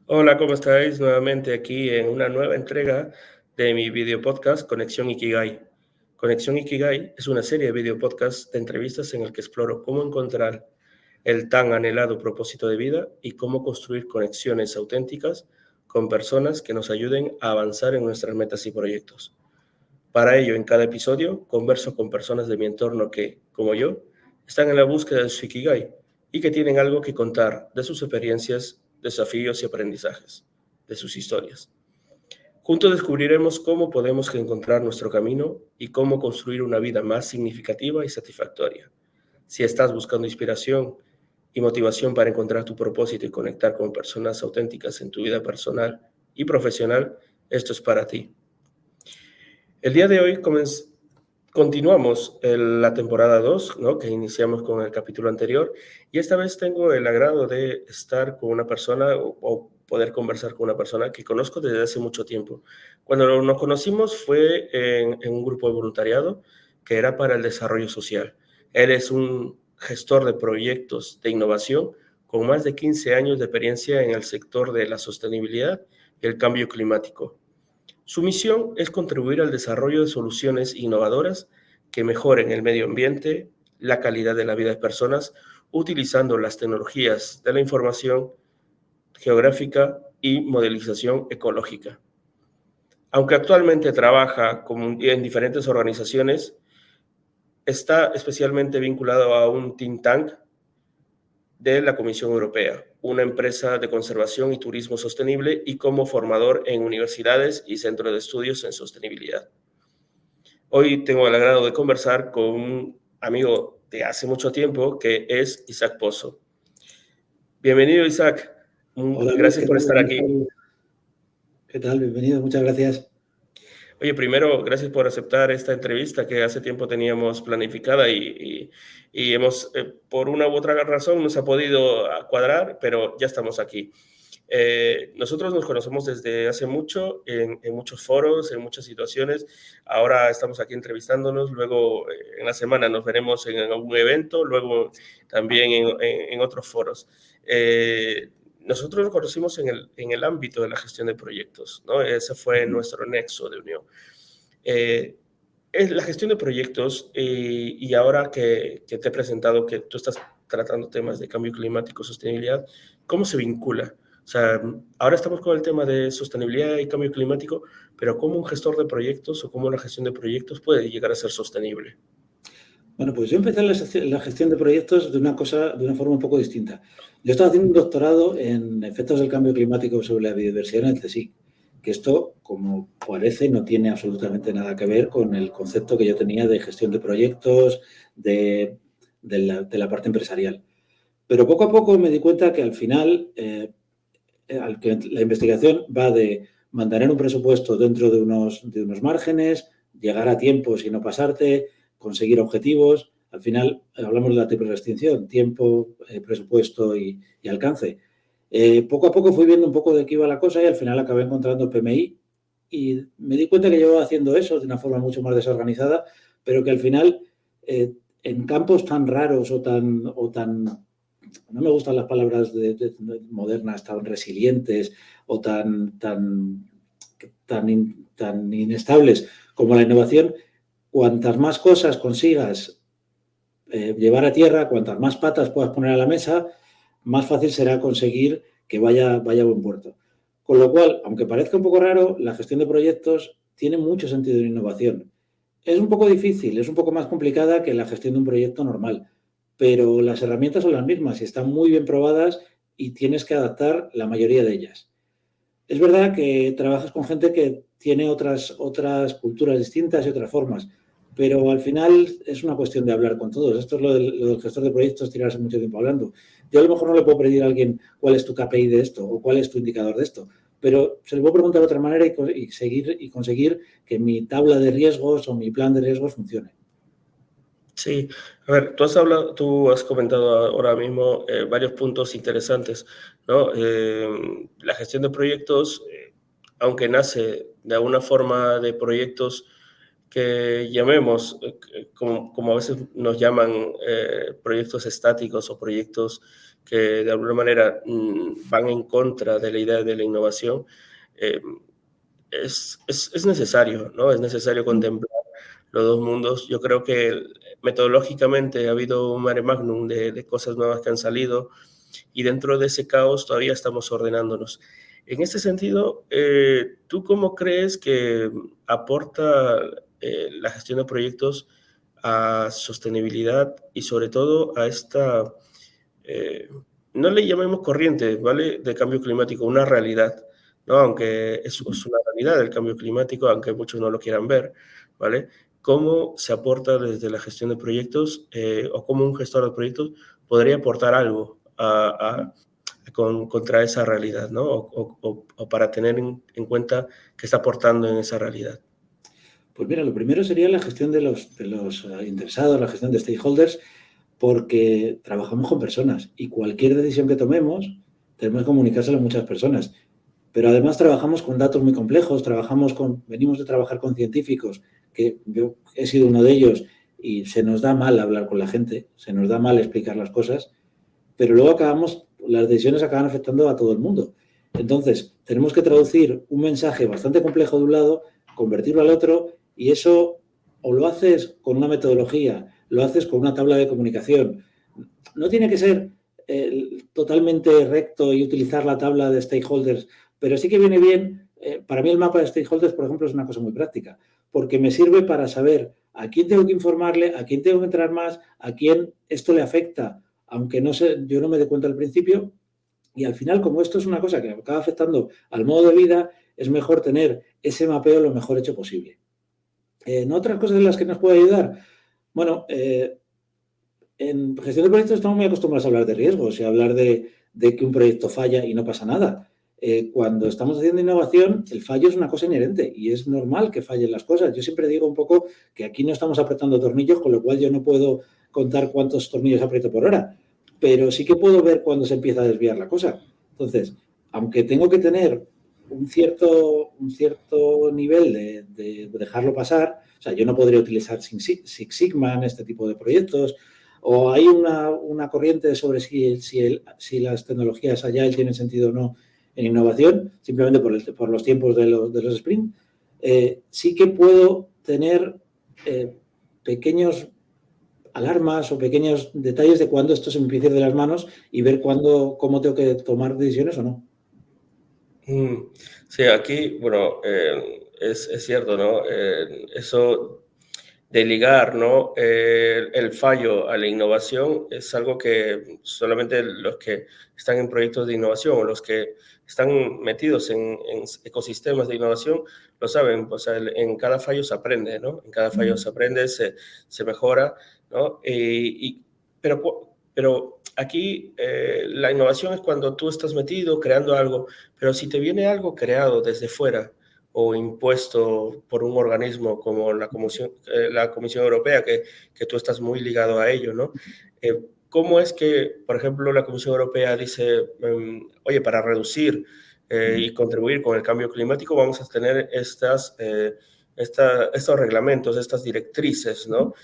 Hola, ¿cómo estáis? Nuevamente aquí en una nueva entrega de mi video podcast Conexión Ikigai. Conexión Ikigai es una serie de video podcasts de entrevistas en el que exploro cómo encontrar el tan anhelado propósito de vida y cómo construir conexiones auténticas con personas que nos ayuden a avanzar en nuestras metas y proyectos. Para ello, en cada episodio converso con personas de mi entorno que, como yo, están en la búsqueda de su Ikigai y que tienen algo que contar de sus experiencias, desafíos y aprendizajes, de sus historias. Juntos descubriremos cómo podemos encontrar nuestro camino y cómo construir una vida más significativa y satisfactoria. Si estás buscando inspiración y motivación para encontrar tu propósito y conectar con personas auténticas en tu vida personal y profesional, esto es para ti. El día de hoy continuamos la temporada 2, ¿no? Que iniciamos con el capítulo anterior, y esta vez tengo el agrado de estar con una persona o poder conversar con una persona que conozco desde hace mucho tiempo. Cuando nos conocimos fue en un grupo de voluntariado que era para el desarrollo social. Él es un gestor de proyectos de innovación con más de 15 años de experiencia en el sector de la sostenibilidad y el cambio climático. Su misión es contribuir al desarrollo de soluciones innovadoras que mejoren el medio ambiente, la calidad de la vida de personas, utilizando las tecnologías de la información geográfica y modelización ecológica. Aunque actualmente trabaja en diferentes organizaciones, está especialmente vinculado a un think tank de la Comisión Europea, una empresa de conservación y turismo sostenible, y como formador en universidades y centros de estudios en sostenibilidad. Hoy tengo el agrado de conversar con un amigo de hace mucho tiempo que es Isaac Pozo. Bienvenido, Isaac. Hola Luis, Gracias ¿qué por tal? estar aquí. ¿Qué tal? Bienvenido, muchas gracias. Oye, primero, gracias por aceptar esta entrevista que hace tiempo teníamos planificada y hemos, por una u otra razón, nos ha podido cuadrar, pero ya estamos aquí. Nosotros nos conocemos desde hace mucho, en muchos foros, en muchas situaciones. Ahora estamos aquí entrevistándonos, luego en la semana nos veremos en algún evento, luego también en otros foros. Nosotros nos conocimos en el ámbito de la gestión de proyectos, ¿no? Ese fue nuestro nexo de unión. Es la gestión de proyectos, y ahora que te he presentado que tú estás tratando temas de cambio climático, sostenibilidad, ¿cómo se vincula? O sea, ahora estamos con el tema de sostenibilidad y cambio climático, pero ¿cómo un gestor de proyectos o cómo la gestión de proyectos puede llegar a ser sostenible? Bueno, pues yo empecé la gestión de proyectos de una forma un poco distinta. Yo estaba haciendo un doctorado en efectos del cambio climático sobre la biodiversidad en el CSIC, que esto, como parece, no tiene absolutamente nada que ver con el concepto que yo tenía de gestión de proyectos, de la parte empresarial. Pero poco a poco me di cuenta que al final que la investigación va de mantener un presupuesto dentro de unos márgenes, llegar a tiempos y no pasarte, conseguir objetivos. Al final hablamos de la triple restricción, tiempo, presupuesto y alcance. Poco a poco fui viendo un poco de qué iba la cosa y al final acabé encontrando PMI y me di cuenta que llevaba haciendo eso de una forma mucho más desorganizada, pero que al final en campos tan raros o tan no me gustan las palabras modernas, tan resilientes o tan inestables como la innovación. Cuantas más cosas consigas llevar a tierra, cuantas más patas puedas poner a la mesa, más fácil será conseguir que vaya a buen puerto. Con lo cual, aunque parezca un poco raro, la gestión de proyectos tiene mucho sentido en innovación. Es un poco difícil, es un poco más complicada que la gestión de un proyecto normal, pero las herramientas son las mismas y están muy bien probadas y tienes que adaptar la mayoría de ellas. Es verdad que trabajas con gente que tiene otras culturas distintas y otras formas, pero al final es una cuestión de hablar con todos. Esto es lo del gestor de proyectos, tirarse mucho tiempo hablando. Yo a lo mejor no le puedo pedir a alguien cuál es tu KPI de esto o cuál es tu indicador de esto, pero se le puede preguntar de otra manera y conseguir que mi tabla de riesgos o mi plan de riesgos funcione. Sí, a ver, tú has comentado ahora mismo varios puntos interesantes, ¿no? La gestión de proyectos, aunque nace de alguna forma de proyectos que llamemos, como a veces nos llaman, proyectos estáticos o proyectos que de alguna manera van en contra de la idea de la innovación, es necesario, ¿no? Es necesario contemplar los dos mundos. Yo creo que metodológicamente ha habido un mare magnum de cosas nuevas que han salido y dentro de ese caos todavía estamos ordenándonos. En este sentido, ¿tú cómo crees que aporta la gestión de proyectos a sostenibilidad y sobre todo a esta, no le llamemos corriente, ¿vale? De cambio climático, una realidad, ¿no? Aunque es una realidad el cambio climático, aunque muchos no lo quieran ver, ¿vale? ¿Cómo se aporta desde la gestión de proyectos o cómo un gestor de proyectos podría aportar algo contra esa realidad, ¿no? O para tener en cuenta qué está aportando en esa realidad? Pues mira, lo primero sería la gestión de los interesados, la gestión de stakeholders, porque trabajamos con personas y cualquier decisión que tomemos tenemos que comunicárselo a muchas personas. Pero además trabajamos con datos muy complejos, venimos de trabajar con científicos, que yo he sido uno de ellos, y se nos da mal hablar con la gente, se nos da mal explicar las cosas, pero luego las decisiones acaban afectando a todo el mundo. Entonces, tenemos que traducir un mensaje bastante complejo de un lado, convertirlo al otro, y eso o lo haces con una metodología, lo haces con una tabla de comunicación. No tiene que ser totalmente recto y utilizar la tabla de stakeholders, pero sí que viene bien. Para mí el mapa de stakeholders, por ejemplo, es una cosa muy práctica, porque me sirve para saber a quién tengo que informarle, a quién tengo que entrar más, a quién esto le afecta, aunque yo no me dé cuenta al principio. Y al final, como esto es una cosa que acaba afectando al modo de vida, es mejor tener ese mapeo lo mejor hecho posible. En otras cosas en las que nos puede ayudar, bueno, en gestión de proyectos estamos muy acostumbrados a hablar de riesgos y a hablar de que un proyecto falla y no pasa nada. Cuando estamos haciendo innovación, el fallo es una cosa inherente y es normal que fallen las cosas. Yo siempre digo un poco que aquí no estamos apretando tornillos, con lo cual yo no puedo contar cuántos tornillos aprieto por hora, pero sí que puedo ver cuándo se empieza a desviar la cosa. Entonces, aunque tengo que tener un cierto nivel de dejarlo pasar, o sea, yo no podría utilizar Six Sigma en este tipo de proyectos, o hay una corriente sobre si las tecnologías Agile tienen sentido o no en innovación, simplemente por los tiempos de los sprint. Sí que puedo tener pequeños alarmas o pequeños detalles de cuándo esto se me empieza a ir de las manos y ver cómo tengo que tomar decisiones o no. Sí, aquí, bueno, es cierto, ¿no? Eso de ligar, ¿no? El fallo a la innovación es algo que solamente los que están en proyectos de innovación o los que están metidos en ecosistemas de innovación lo saben. Pues en cada fallo se aprende, ¿no? En cada fallo se aprende, se mejora, ¿no? Pero aquí la innovación es cuando tú estás metido creando algo, pero si te viene algo creado desde fuera o impuesto por un organismo como la Comisión Europea, que tú estás muy ligado a ello, ¿no? ¿Cómo es que, por ejemplo, la Comisión Europea dice, oye, para reducir y contribuir con el cambio climático vamos a tener estos reglamentos, estas directrices, ¿no?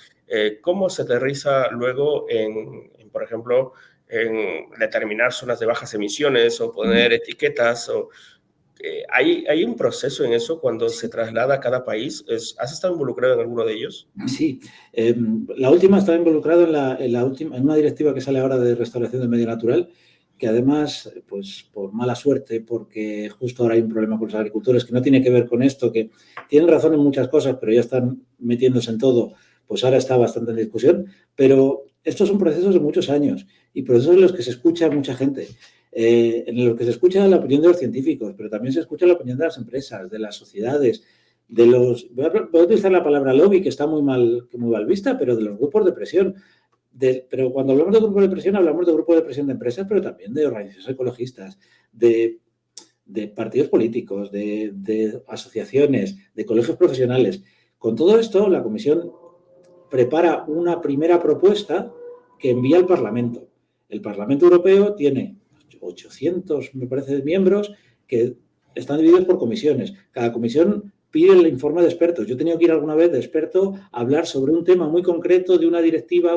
¿Cómo se aterriza luego por ejemplo, en determinar zonas de bajas emisiones o poner etiquetas? ¿Hay un proceso en eso cuando se traslada a cada país? ¿Has estado involucrado en alguno de ellos? Sí. La última estaba involucrado en una directiva que sale ahora de restauración del medio natural, que además, pues por mala suerte, porque justo ahora hay un problema con los agricultores que no tiene que ver con esto, que tienen razón en muchas cosas, pero ya están metiéndose en todo, pues ahora está bastante en discusión. Pero estos son procesos de muchos años y procesos en los que se escucha a mucha gente. En los que se escucha la opinión de los científicos, pero también se escucha la opinión de las empresas, de las sociedades, voy a utilizar la palabra lobby, que está muy mal vista, pero de los grupos de presión. Pero cuando hablamos de grupos de presión, hablamos de grupos de presión de empresas, pero también de organizaciones ecologistas, de partidos políticos, de asociaciones, de colegios profesionales. Con todo esto, la Comisión prepara una primera propuesta que envía al Parlamento. El Parlamento Europeo tiene 800, me parece, miembros que están divididos por comisiones. Cada comisión pide el informe de expertos. Yo he tenido que ir alguna vez de experto a hablar sobre un tema muy concreto de una directiva,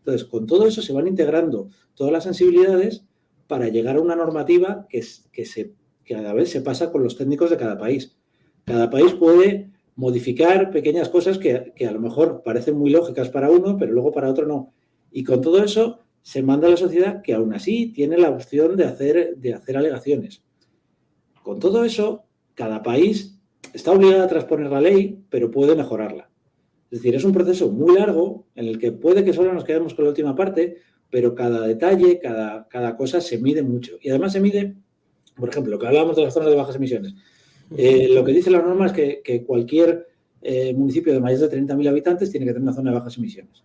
Entonces, con todo eso se van integrando todas las sensibilidades para llegar a una normativa que a la vez se pasa con los técnicos de cada país. Cada país puede modificar pequeñas cosas que a lo mejor parecen muy lógicas para uno, pero luego para otro no. Y con todo eso se manda a la sociedad que aún así tiene la opción de hacer alegaciones. Con todo eso, cada país está obligado a transponer la ley, pero puede mejorarla. Es decir, es un proceso muy largo en el que puede que solo nos quedemos con la última parte, pero cada detalle, cada cosa se mide mucho. Y además se mide, por ejemplo, lo que hablábamos de las zonas de bajas emisiones. Lo que dice la norma es que cualquier municipio de más de 30.000 habitantes tiene que tener una zona de bajas emisiones.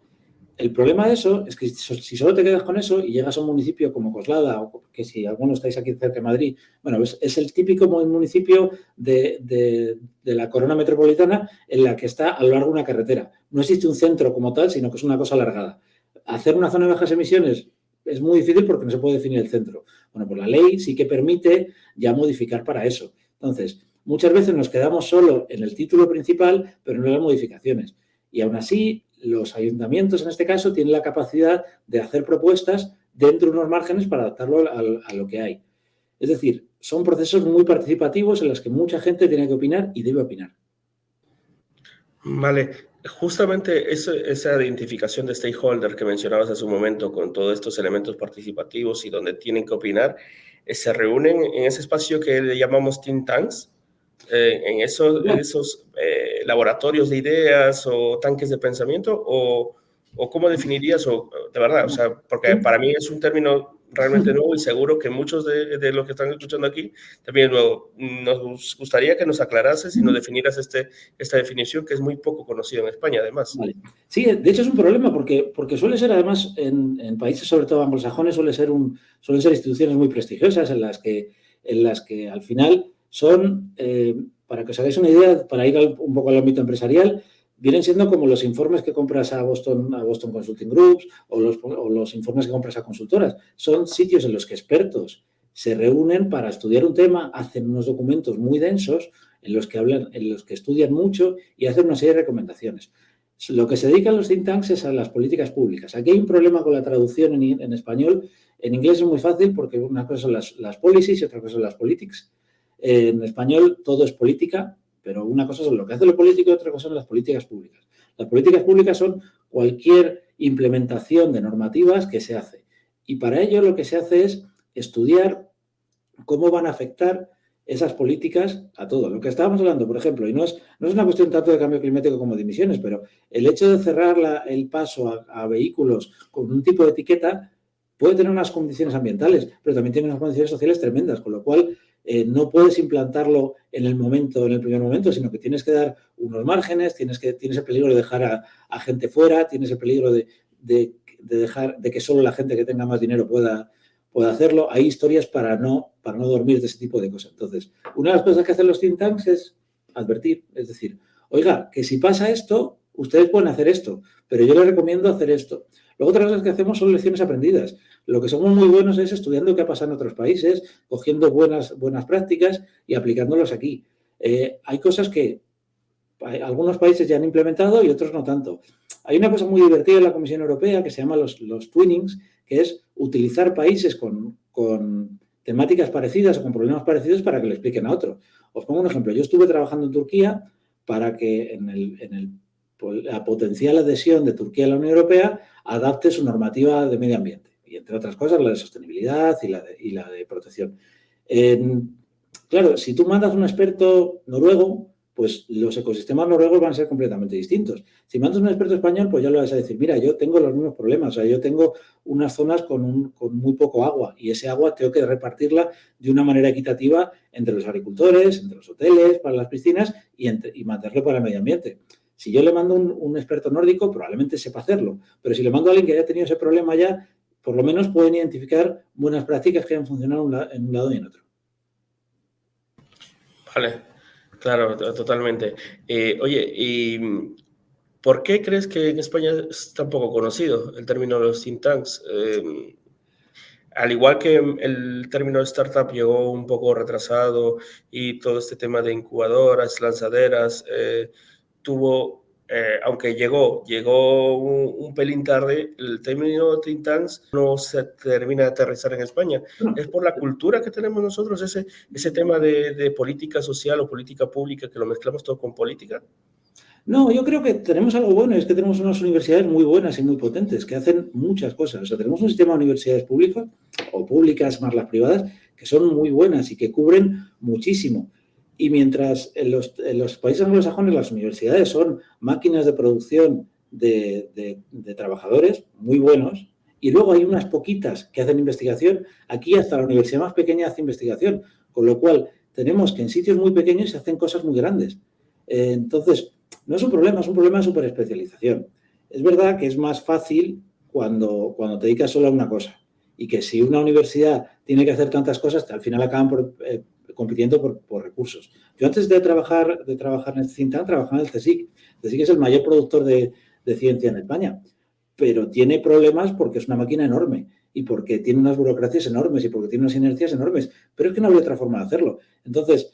El problema de eso es que si solo te quedas con eso y llegas a un municipio como Coslada, o que si algunos estáis aquí cerca de Madrid, bueno, es el típico municipio de la corona metropolitana en la que está a lo largo de una carretera. No existe un centro como tal, sino que es una cosa alargada. Hacer una zona de bajas emisiones es muy difícil porque no se puede definir el centro. Bueno, pues la ley sí que permite ya modificar para eso. Entonces, muchas veces nos quedamos solo en el título principal, pero no en las modificaciones. Y aún así, los ayuntamientos, en este caso, tienen la capacidad de hacer propuestas dentro de unos márgenes para adaptarlo a lo que hay. Es decir, son procesos muy participativos en los que mucha gente tiene que opinar y debe opinar. Vale, justamente esa identificación de stakeholder que mencionabas hace un momento con todos estos elementos participativos y donde tienen que opinar, se reúnen en ese espacio que le llamamos think tanks, en esos laboratorios de ideas o tanques de pensamiento, o ¿cómo definirías? O, de verdad, o sea, porque para mí es un término realmente nuevo y seguro que muchos de los que están escuchando aquí también nos gustaría que nos aclarases y nos definieras esta definición que es muy poco conocida en España, además. Vale. Sí, de hecho es un problema porque suele ser, además, en países sobre todo anglosajones, suelen ser instituciones muy prestigiosas en las que al final son, para que os hagáis una idea, para ir un poco al ámbito empresarial, vienen siendo como los informes que compras a Boston Consulting Groups o los informes que compras a consultoras. Son sitios en los que expertos se reúnen para estudiar un tema, hacen unos documentos muy densos en los que estudian mucho y hacen una serie de recomendaciones. Lo que se dedican los think tanks es a las políticas públicas. Aquí hay un problema con la traducción en español. En inglés es muy fácil porque una cosa son las policies y otra cosa son las politics. En español todo es política, pero una cosa es lo que hace lo político y otra cosa son las políticas públicas. Las políticas públicas son cualquier implementación de normativas que se hace. Y para ello lo que se hace es estudiar cómo van a afectar esas políticas a todo. Lo que estábamos hablando, por ejemplo, y no es una cuestión tanto de cambio climático como de emisiones, pero el hecho de cerrar el paso a vehículos con un tipo de etiqueta puede tener unas condiciones ambientales, pero también tiene unas condiciones sociales tremendas, con lo cual no puedes implantarlo en el primer momento, sino que tienes que dar unos márgenes, tienes el peligro de dejar a gente fuera, tienes el peligro de que solo la gente que tenga más dinero pueda hacerlo. Hay historias para no dormir de ese tipo de cosas. Entonces, una de las cosas que hacen los think tanks es advertir, es decir, oiga, que si pasa esto, ustedes pueden hacer esto, pero yo les recomiendo hacer esto. Luego, otras cosas que hacemos son lecciones aprendidas. Lo que somos muy buenos es estudiando qué ha pasado en otros países, cogiendo buenas prácticas y aplicándolas aquí. Hay cosas que algunos países ya han implementado y otros no tanto. Hay una cosa muy divertida en la Comisión Europea que se llama los twinnings, que es utilizar países con temáticas parecidas o con problemas parecidos para que le expliquen a otro. Os pongo un ejemplo. Yo estuve trabajando en Turquía para que en la potencial adhesión de Turquía a la Unión Europea adapte su normativa de medio ambiente. Y entre otras cosas, la de sostenibilidad y la de protección. Claro, si tú mandas un experto noruego, pues los ecosistemas noruegos van a ser completamente distintos. Si mandas un experto español, pues ya lo vas a decir, mira, yo tengo los mismos problemas, o sea, yo tengo unas zonas con muy poco agua y ese agua tengo que repartirla de una manera equitativa entre los agricultores, entre los hoteles, para las piscinas y mantenerlo para el medio ambiente. Si yo le mando un experto nórdico, probablemente sepa hacerlo, pero si le mando a alguien que haya tenido ese problema ya, por lo menos pueden identificar buenas prácticas que hayan funcionado en un lado y en otro. Vale, claro, totalmente. Oye, ¿y por qué crees que en España es tan poco conocido el término de los think tanks? Al igual que el término de startup llegó un poco retrasado y todo este tema de incubadoras, lanzaderas, tuvo aunque llegó un pelín tarde, el término think tanks no se termina de aterrizar en España. Es por la cultura que tenemos nosotros, ese tema de política social o política pública, que lo mezclamos todo con política. No, yo creo que tenemos algo bueno, es que tenemos unas universidades muy buenas y muy potentes que hacen muchas cosas. O sea, tenemos un sistema de universidades públicas o públicas más las privadas que son muy buenas y que cubren muchísimo. Y mientras en los países anglosajones las universidades son máquinas de producción de trabajadores muy buenos y luego hay unas poquitas que hacen investigación, aquí hasta la universidad más pequeña hace investigación, con lo cual tenemos que en sitios muy pequeños se hacen cosas muy grandes. Entonces, no es un problema, es un problema de superespecialización. Es verdad que es más fácil cuando te dedicas solo a una cosa y que si una universidad tiene que hacer tantas cosas, al final acaban compitiendo por recursos. Yo antes de trabajar en el think tank, trabajaba en el CSIC. El CSIC es el mayor productor de ciencia en España, pero tiene problemas porque es una máquina enorme y porque tiene unas burocracias enormes y porque tiene unas inercias enormes, pero es que no había otra forma de hacerlo. Entonces,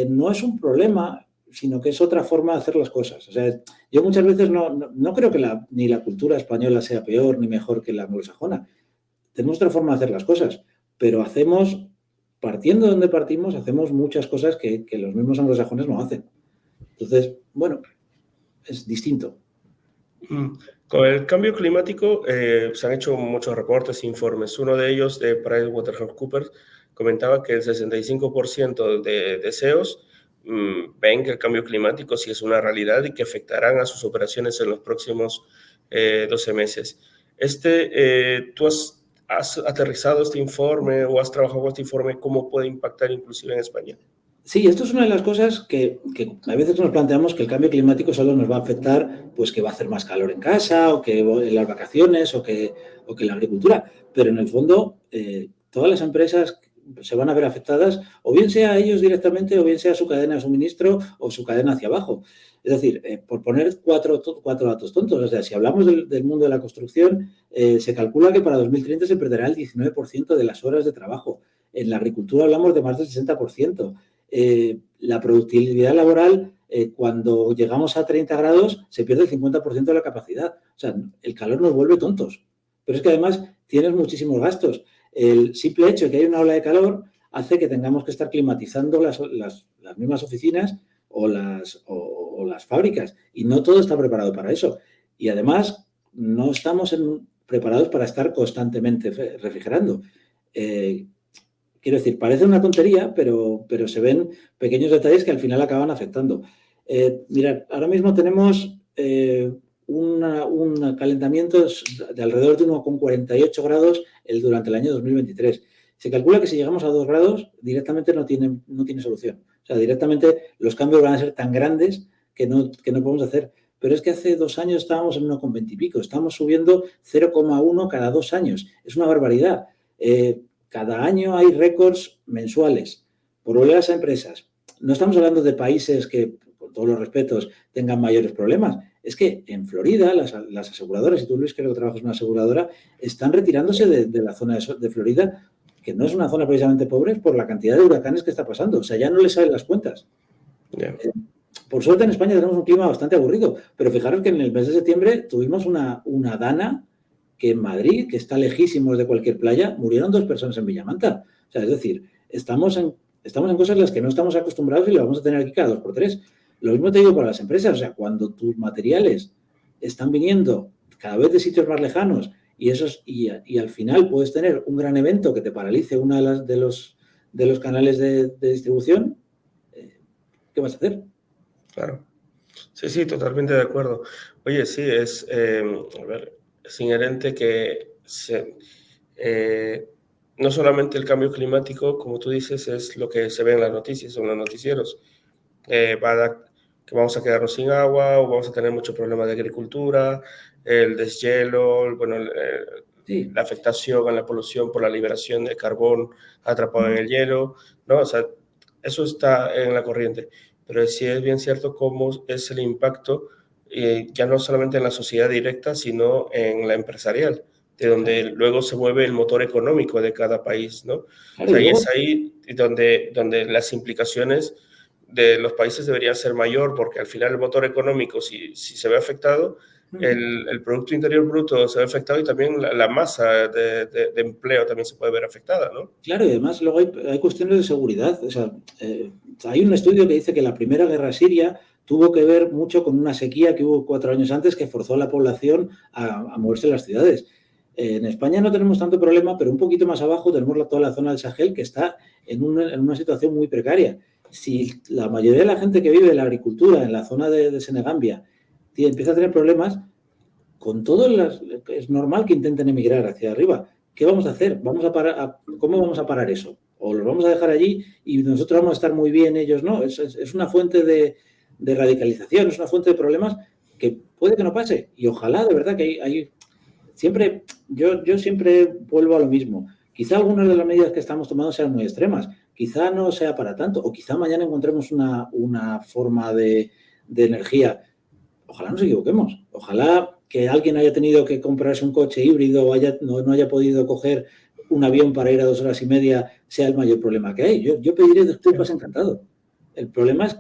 no es un problema, sino que es otra forma de hacer las cosas. O sea, yo muchas veces no creo que ni la cultura española sea peor ni mejor que la anglosajona. Tenemos otra forma de hacer las cosas, pero partiendo de donde partimos, hacemos muchas cosas que los mismos anglosajones no hacen. Entonces, bueno, es distinto. Con el cambio climático se han hecho muchos reportes e informes. Uno de ellos, de PricewaterhouseCoopers, comentaba que el 65% de deseos ven que el cambio climático sí es una realidad y que afectarán a sus operaciones en los próximos 12 meses. ¿Tú has aterrizado este informe o has trabajado con este informe? ¿Cómo puede impactar inclusive en España? Sí, esto es una de las cosas que a veces nos planteamos que el cambio climático solo nos va a afectar, pues que va a hacer más calor en casa o que en las vacaciones o que la agricultura. Pero en el fondo, todas las empresas se van a ver afectadas, o bien sea ellos directamente, o bien sea su cadena de suministro o su cadena hacia abajo. Es decir, por poner cuatro datos tontos, o sea, si hablamos del mundo de la construcción, se calcula que para 2030 se perderá el 19% de las horas de trabajo. En la agricultura hablamos de más del 60%. La productividad laboral, cuando llegamos a 30 grados, se pierde el 50% de la capacidad. O sea, el calor nos vuelve tontos. Pero es que además tienes muchísimos gastos. El simple hecho de que hay una ola de calor hace que tengamos que estar climatizando las mismas oficinas o las fábricas. Y no todo está preparado para eso. Y además, no estamos preparados para estar constantemente refrigerando. Quiero decir, parece una tontería, pero se pequeños detalles que al final acaban afectando. Mirad, ahora mismo tenemos un calentamiento de alrededor de 1,48 grados durante el año 2023. Se calcula que si llegamos a 2 grados, directamente no tiene solución. O sea, directamente los cambios van a ser tan grandes que no podemos hacer. Pero es que hace 2 años estábamos en 1,20 y pico. Estamos subiendo 0,1 cada 2 años. Es una barbaridad. Cada año hay récords mensuales por oleadas a empresas. No estamos hablando de países que, con todos los respetos, tengan mayores problemas. Es que en Florida, las aseguradoras, y tú, Luis, creo que trabajas en una aseguradora, están retirándose de la zona de Florida, que no es una zona precisamente pobre, por la cantidad de huracanes que está pasando. O sea, ya no les salen las cuentas. Yeah. Por suerte en España tenemos un clima bastante aburrido, pero fijaros que en el mes de septiembre tuvimos una dana que en Madrid, que está lejísimos de cualquier playa, murieron 2 personas en Villamanta. O sea, es decir, estamos en cosas en las que no estamos acostumbrados y lo vamos a tener aquí cada 2 por 3. Lo mismo te digo para las empresas. O sea, cuando tus materiales están viniendo cada vez de sitios más lejanos y al final puedes tener un gran evento que te paralice uno de los canales de distribución, ¿qué vas a hacer? Claro. Sí, totalmente de acuerdo. Oye, sí, es inherente que no solamente el cambio climático, como tú dices, es lo que se ve en las noticias o en los noticieros. Que vamos a quedarnos sin agua o vamos a tener muchos problemas de agricultura, el deshielo, Sí. La afectación a la polución por la liberación de carbón atrapado en el hielo, ¿no? O sea, eso está en la corriente. Pero sí es bien cierto cómo es el impacto, ya no solamente en la sociedad directa, sino en la empresarial, de donde luego se mueve el motor económico de cada país, ¿no? Claro, O sea, y es ahí donde las implicaciones de los países debería ser mayor, porque al final el motor económico, si se ve afectado, el Producto Interior Bruto se ve afectado y también la masa de empleo también se puede ver afectada, ¿no? Claro, y además luego hay cuestiones de seguridad. O sea, hay un estudio que dice que la primera guerra siria tuvo que ver mucho con una sequía que hubo 4 años antes que forzó a la población a moverse en las ciudades. En España no tenemos tanto problema, pero un poquito más abajo tenemos toda la zona del Sahel que está en una situación muy precaria. Si la mayoría de la gente que vive de la agricultura en la zona de Senegambia empieza a tener problemas, con todo es normal que intenten emigrar hacia arriba. ¿Qué vamos a hacer? ¿Cómo vamos a parar eso? ¿O los vamos a dejar allí y nosotros vamos a estar muy bien, ellos no? Es una fuente de radicalización, es una fuente de problemas que puede que no pase. Y ojalá, de verdad, que hay siempre, yo siempre vuelvo a lo mismo. Quizá algunas de las medidas que estamos tomando sean muy extremas. Quizá no sea para tanto. O quizá mañana encontremos una forma de energía. Ojalá nos equivoquemos. Ojalá que alguien haya tenido que comprarse un coche híbrido o no haya podido coger un avión para ir a 2 horas y media sea el mayor problema que hay. Yo pediré disculpas encantado. El problema es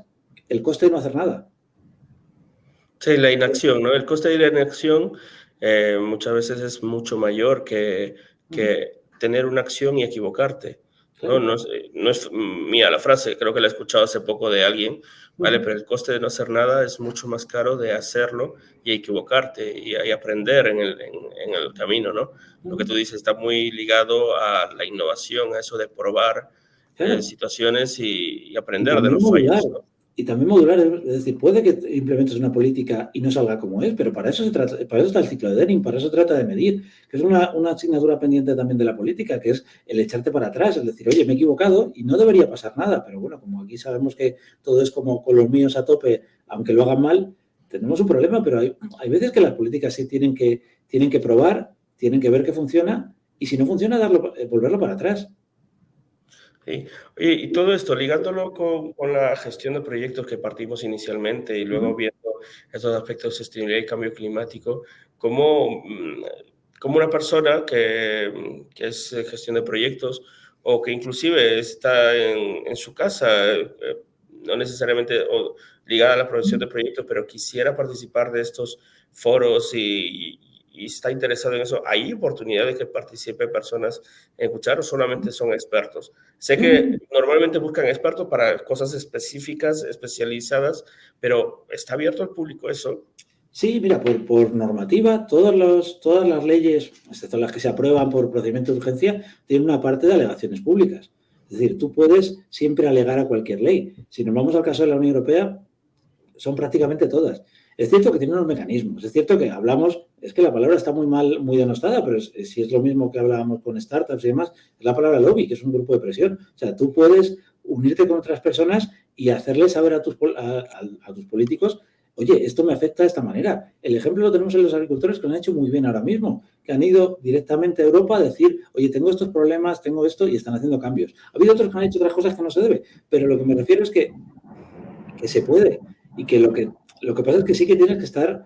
el coste de no hacer nada. Sí, la inacción, ¿no? El coste de la inacción muchas veces es mucho mayor que tener una acción y equivocarte. Claro. No es mía la frase, creo que la he escuchado hace poco de alguien, ¿vale? Pero el coste de no hacer nada es mucho más caro de hacerlo y equivocarte y aprender en el camino, ¿no? Lo que tú dices está muy ligado a la innovación, a eso de probar situaciones y aprender de los fallos, ¿no? Y también modular, es decir, puede que implementes una política y no salga como es, pero para eso está el ciclo de Denning, para eso trata de medir, que es una asignatura pendiente también de la política, que es el echarte para atrás, es decir, oye, me he equivocado y no debería pasar nada, pero bueno, como aquí sabemos que todo es como con los míos a tope, aunque lo hagan mal, tenemos un problema, pero hay veces que las políticas sí tienen que probar, tienen que ver que funciona y si no funciona, volverlo para atrás. Sí. Y todo esto, ligándolo con la gestión de proyectos que partimos inicialmente y luego viendo estos aspectos de sostenibilidad y cambio climático, como una persona que es gestión de proyectos o que inclusive está en su casa, no necesariamente ligada a la producción de proyectos, pero quisiera participar de estos foros y está interesado en eso, ¿hay oportunidad de que participe personas en escuchar o solamente son expertos? Sé que normalmente buscan expertos para cosas específicas, especializadas, pero ¿está abierto al público eso? Sí, mira, por normativa, todas las leyes, excepto las que se aprueban por procedimiento de urgencia, tienen una parte de alegaciones públicas. Es decir, tú puedes siempre alegar a cualquier ley. Si nos vamos al caso de la Unión Europea, son prácticamente todas. Es cierto que tiene unos mecanismos, es cierto que es que la palabra está muy mal, muy denostada, pero si es lo mismo que hablábamos con startups y demás, es la palabra lobby, que es un grupo de presión. O sea, tú puedes unirte con otras personas y hacerles saber a tus políticos, oye, esto me afecta de esta manera. El ejemplo lo tenemos en los agricultores que lo han hecho muy bien ahora mismo, que han ido directamente a Europa a decir, oye, tengo estos problemas, tengo esto, y están haciendo cambios. Ha habido otros que han hecho otras cosas que no se debe, pero lo que me refiero es que se puede y que lo que pasa es que sí que tienes que estar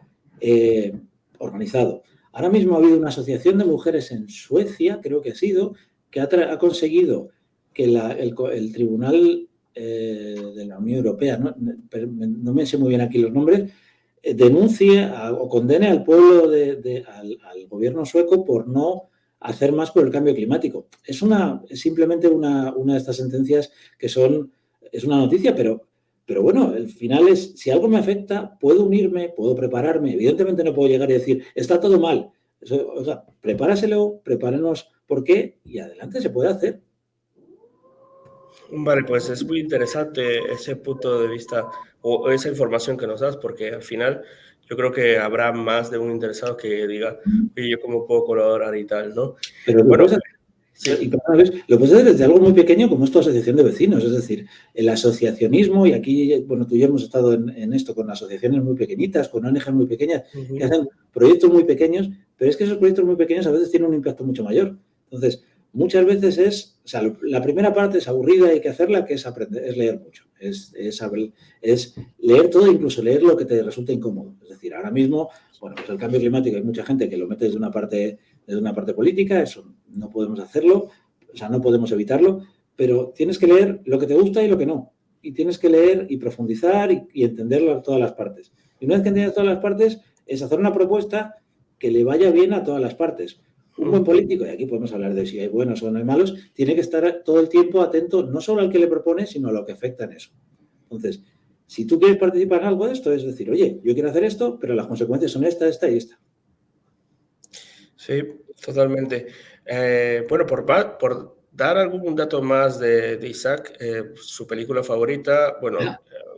organizado. Ahora mismo ha habido una asociación de mujeres en Suecia, creo que ha sido, que ha conseguido que el Tribunal de la Unión Europea, no me sé muy bien aquí los nombres, denuncie o condene al pueblo, al gobierno sueco por no hacer más por el cambio climático. Es simplemente una de estas sentencias que es una noticia, pero bueno, el final es, si algo me afecta, puedo unirme, puedo prepararme. Evidentemente no puedo llegar y decir, está todo mal. O sea, prepárenos por qué y adelante, se puede hacer. Vale, pues es muy interesante ese punto de vista o esa información que nos das, porque al final yo creo que habrá más de un interesado que diga, oye, ¿yo cómo puedo colaborar y tal, no? Pero bueno, sí. Lo puedes hacer desde algo muy pequeño como es tu asociación de vecinos, es decir, el asociacionismo, y aquí, bueno, tú y yo hemos estado en esto con asociaciones muy pequeñitas, con ONGs muy pequeñas, que hacen proyectos muy pequeños, pero es que esos proyectos muy pequeños a veces tienen un impacto mucho mayor. Entonces, muchas veces la primera parte es aburrida y hay que hacerla, que es aprender, es leer mucho, es leer todo, incluso leer lo que te resulta incómodo. Es decir, ahora mismo, bueno, pues el cambio climático hay mucha gente que lo mete desde una parte política, eso no podemos hacerlo, o sea, no podemos evitarlo, pero tienes que leer lo que te gusta y lo que no. y tienes que leer y profundizar y entender todas las partes. Y una vez que entiendes todas las partes, es hacer una propuesta que le vaya bien a todas las partes. Un buen político, y aquí podemos hablar de si hay buenos o no hay malos, tiene que estar todo el tiempo atento no solo al que le propone, sino a lo que afecta en eso. Entonces, si tú quieres participar en algo de esto, es decir, oye, yo quiero hacer esto, pero las consecuencias son esta, esta y esta. Sí, totalmente. Bueno, por dar algún dato más de Isaac, su película favorita, bueno,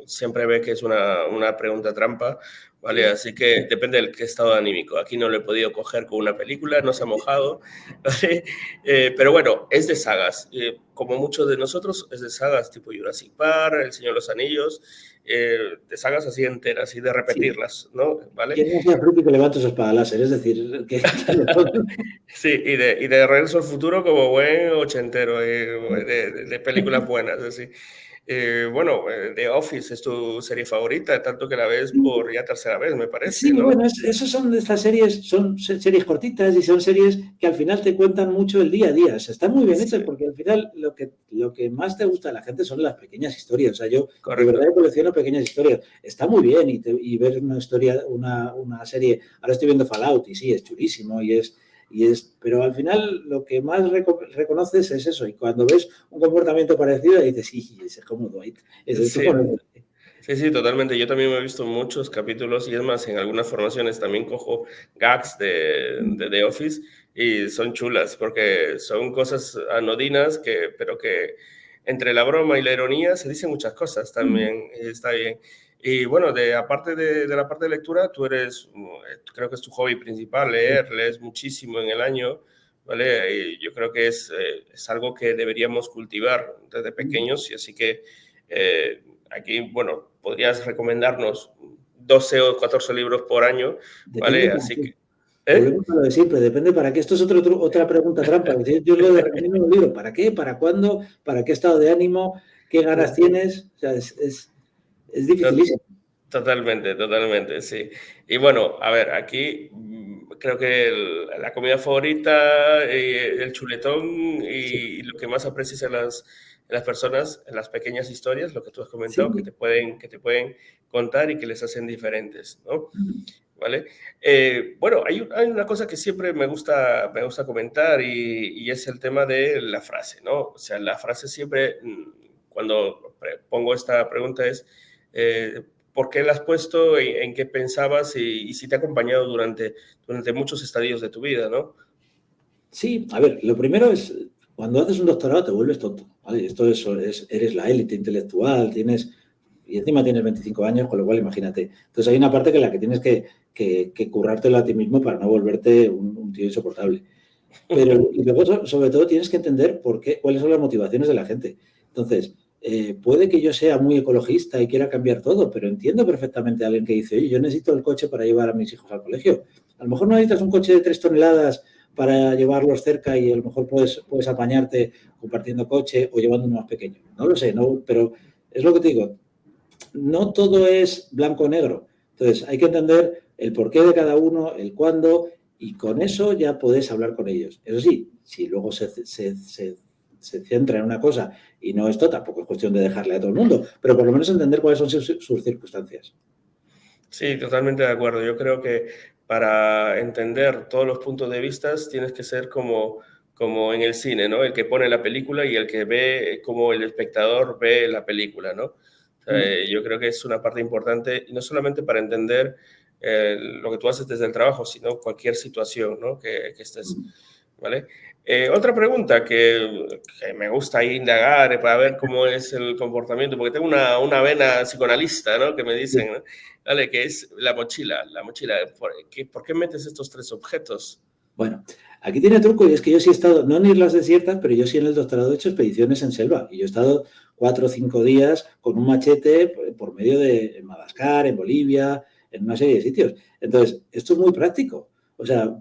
siempre ve que es una pregunta trampa, ¿vale? Sí. Así que depende del qué estado anímico. Aquí no lo he podido coger con una película, no se ha mojado, ¿vale? Pero bueno, es de sagas. Como muchos de nosotros, es de sagas tipo Jurassic Park, El Señor de los Anillos, de sagas así enteras y de repetirlas, ¿no? ¿Vale? ¿Quién no sea fruto que levante su espada láser? Es decir, que... Sí, y de Regreso al Futuro como buen ochentero, de películas buenas, así. Bueno, The Office es tu serie favorita, tanto que la ves por ya tercera vez, me parece, Sí, ¿no? bueno, esos son de estas series, son series cortitas y son series que al final te cuentan mucho el día a día. O sea, están muy bien hechas Sí, porque al final lo que más te gusta de la gente son las pequeñas historias. O sea, yo de correcto. verdad colecciono pequeñas historias. Está muy bien y ver una historia, una serie. Ahora estoy viendo Fallout y sí, es chulísimo pero al final lo que más reconoces es eso. Y cuando ves un comportamiento parecido, dices, sí, ese es como Dwight. Sí, sí, sí, totalmente. Yo también me he visto muchos capítulos y es más, en algunas formaciones también cojo gags de The Office y son chulas porque son cosas anodinas, pero que entre la broma y la ironía se dicen muchas cosas también, y está bien. Y bueno, aparte de la parte de lectura, tú eres, creo que es tu hobby principal, lees muchísimo en el año, ¿vale? Y yo creo que es algo que deberíamos cultivar desde pequeños y así que... aquí, bueno, podrías recomendarnos 12 o 14 libros por año, Depende ¿vale? para Así qué. que... ¿Eh? Volvemos a lo de siempre, depende para qué. Esto es otra pregunta trampa. Yo lo de recomiendo un libro, ¿para qué? ¿Para cuándo? ¿Para qué estado de ánimo? ¿Qué ganas tienes? O sea, es dificilísimo. Totalmente, totalmente, sí. Y bueno, a ver, aquí creo que la comida favorita, el chuletón Sí, y lo que más aprecias en las personas, en las pequeñas historias, lo que tú has comentado, sí. que te pueden contar y que les hacen diferentes, ¿no? Mm. ¿Vale? Bueno, hay una cosa que siempre me gusta comentar y es el tema de la frase, ¿no? O sea, la frase siempre, cuando pongo esta pregunta es, ¿por qué la has puesto? En qué pensabas? Y si te ha acompañado durante muchos estadios de tu vida, ¿no? Sí, a ver, lo primero es, cuando haces un doctorado te vuelves tonto, ¿vale? Eres la élite intelectual, y encima tienes 25 años, con lo cual imagínate. Entonces hay una parte que la que tienes que currártelo a ti mismo para no volverte un tío insoportable. Pero y luego, sobre todo, tienes que entender cuáles son las motivaciones de la gente. Entonces, puede que yo sea muy ecologista y quiera cambiar todo, pero entiendo perfectamente a alguien que dice, oye, yo necesito el coche para llevar a mis hijos al colegio. A lo mejor no necesitas un coche de 3 toneladas para llevarlos cerca y a lo mejor puedes apañarte compartiendo coche o llevando uno más pequeño. No lo sé, no, pero es lo que te digo. No todo es blanco o negro. Entonces, hay que entender el porqué de cada uno, el cuándo, y con eso ya podés hablar con ellos. Eso sí, si luego se centra en una cosa y no esto, tampoco es cuestión de dejarle a todo el mundo, pero por lo menos entender cuáles son sus circunstancias. Sí, totalmente de acuerdo. Yo creo que para entender todos los puntos de vista tienes que ser como en el cine, ¿no? El que pone la película y el que ve cómo el espectador ve la película, ¿no? O sea, yo creo que es una parte importante, y no solamente para entender lo que tú haces desde el trabajo, sino cualquier situación, ¿no? Que estés, ¿vale? Otra pregunta que me gusta ahí indagar para ver cómo es el comportamiento, porque tengo una vena psicoanalista, ¿no? Que me dicen, ¿no? Vale, que es la mochila. La mochila, ¿por qué metes estos tres objetos? Bueno, aquí tiene truco y es que yo sí he estado, no en islas desiertas, pero yo sí en el doctorado he hecho expediciones en selva y yo he estado 4 o 5 días con un machete por medio en Madagascar, en Bolivia, en una serie de sitios. Entonces, esto es muy práctico. O sea,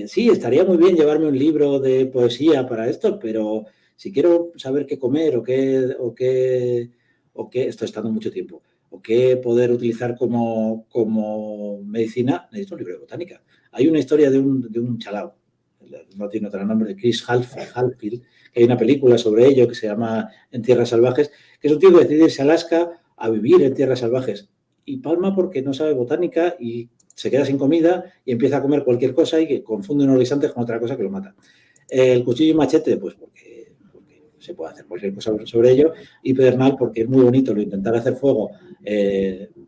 sí, estaría muy bien llevarme un libro de poesía para esto, pero si quiero saber qué comer esto estando mucho tiempo, o qué poder utilizar como medicina, necesito un libro de botánica. Hay una historia de un chalao, no tiene otro nombre, de Chris Hadfield, que hay una película sobre ello que se llama En tierras salvajes, que es un tío que decide irse a Alaska a vivir en tierras salvajes y palma porque no sabe botánica y se queda sin comida y empieza a comer cualquier cosa y que confunde unos guisantes con otra cosa que lo mata. El cuchillo y machete, pues porque se puede hacer cualquier cosa sobre ello, y pedernal porque es muy bonito lo intentar hacer fuego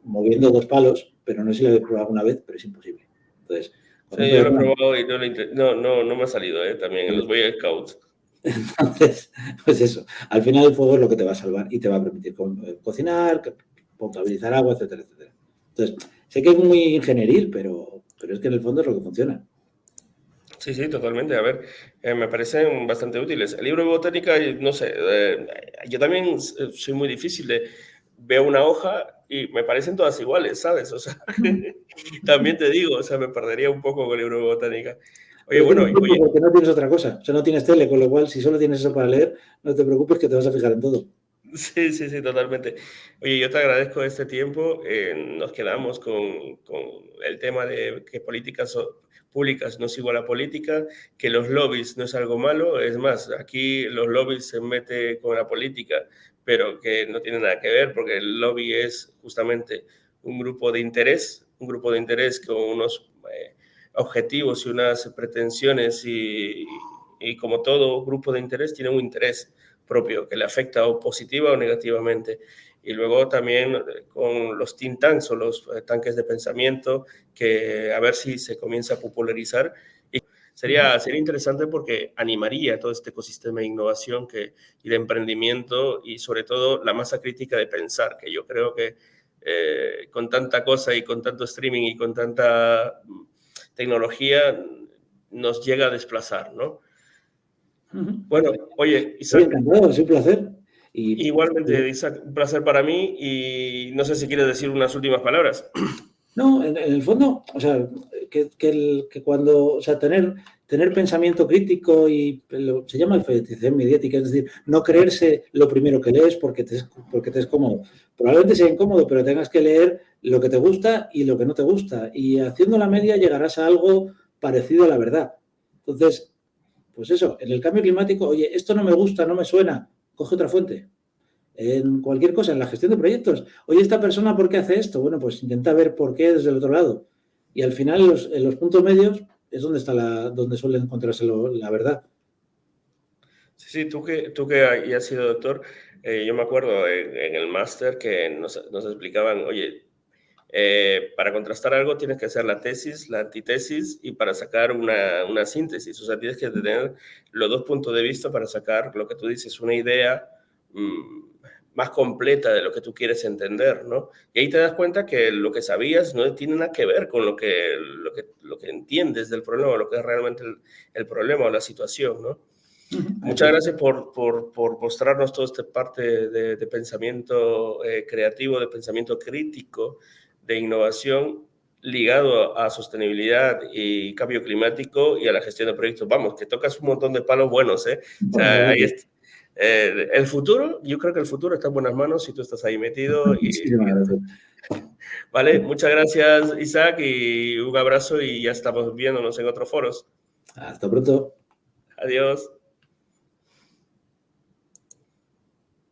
moviendo 2 palos, pero no sé si lo he probado alguna vez, pero es imposible. Entonces, sí, yo lo he probado y no me ha salido, también en los Boy Scouts. Entonces, pues eso, al final el fuego es lo que te va a salvar y te va a permitir cocinar, potabilizar agua, etcétera, etcétera. Entonces, sé que es muy ingenieril, pero es que en el fondo es lo que funciona. Sí, sí, totalmente. A ver, me parecen bastante útiles. El libro de botánica, no sé, yo también soy muy difícil de... Veo una hoja y me parecen todas iguales, ¿sabes? O sea, también te digo, o sea, me perdería un poco con el libro de botánica. Oye, bueno, oye... Porque no tienes otra cosa, o sea, no tienes tele, con lo cual, si solo tienes eso para leer, no te preocupes que te vas a fijar en todo. Sí, sí, sí, totalmente. Oye, yo te agradezco este tiempo. Nos quedamos con el tema de que políticas públicas no es igual a política, que los lobbies no es algo malo. Es más, aquí los lobbies se meten con la política, pero que no tiene nada que ver porque el lobby es justamente un grupo de interés con unos objetivos y unas pretensiones y como todo grupo de interés tiene un interés propio que le afecta o positiva o negativamente. Y luego también con los think tanks o los tanques de pensamiento, que a ver si se comienza a popularizar. Y sería interesante porque animaría todo este ecosistema de innovación y de emprendimiento y sobre todo la masa crítica de pensar, que yo creo que con tanta cosa y con tanto streaming y con tanta tecnología nos llega a desplazar, ¿no? Bueno, oye, Isaac. Encantado, es un placer. Igualmente, Isaac, un placer para mí y no sé si quieres decir unas últimas palabras. No, en el fondo, o sea, que cuando, o sea, tener pensamiento crítico se llama alfabetización mediática, es decir, no creerse lo primero que lees porque te es cómodo. Probablemente sea incómodo, pero tengas que leer lo que te gusta y lo que no te gusta. Y haciendo la media llegarás a algo parecido a la verdad. Entonces, pues eso, en el cambio climático, oye, esto no me gusta, no me suena, coge otra fuente. En cualquier cosa, en la gestión de proyectos. Oye, ¿esta persona por qué hace esto? Bueno, pues intenta ver por qué desde el otro lado. Y al final, en los puntos medios es donde suele encontrarse la verdad. Sí, tú que ya has sido doctor, yo me acuerdo en el máster que nos explicaban, oye, para contrastar algo tienes que hacer la tesis, la antitesis y para sacar una síntesis. O sea, tienes que tener los 2 puntos de vista para sacar lo que tú dices, una idea más completa de lo que tú quieres entender, ¿no? Y ahí te das cuenta que lo que sabías no tiene nada que ver con lo que entiendes del problema, lo que es realmente el problema o la situación, ¿no? Muchas gracias por mostrarnos toda esta parte de pensamiento creativo, de pensamiento crítico, de innovación ligado a sostenibilidad y cambio climático y a la gestión de proyectos. Vamos, que tocas un montón de palos buenos, ¿eh? O sea, ahí está. El futuro, yo creo que el futuro está en buenas manos si tú estás ahí metido. Vale, muchas gracias, Isaac, y un abrazo y ya estamos viéndonos en otros foros. Hasta pronto. Adiós.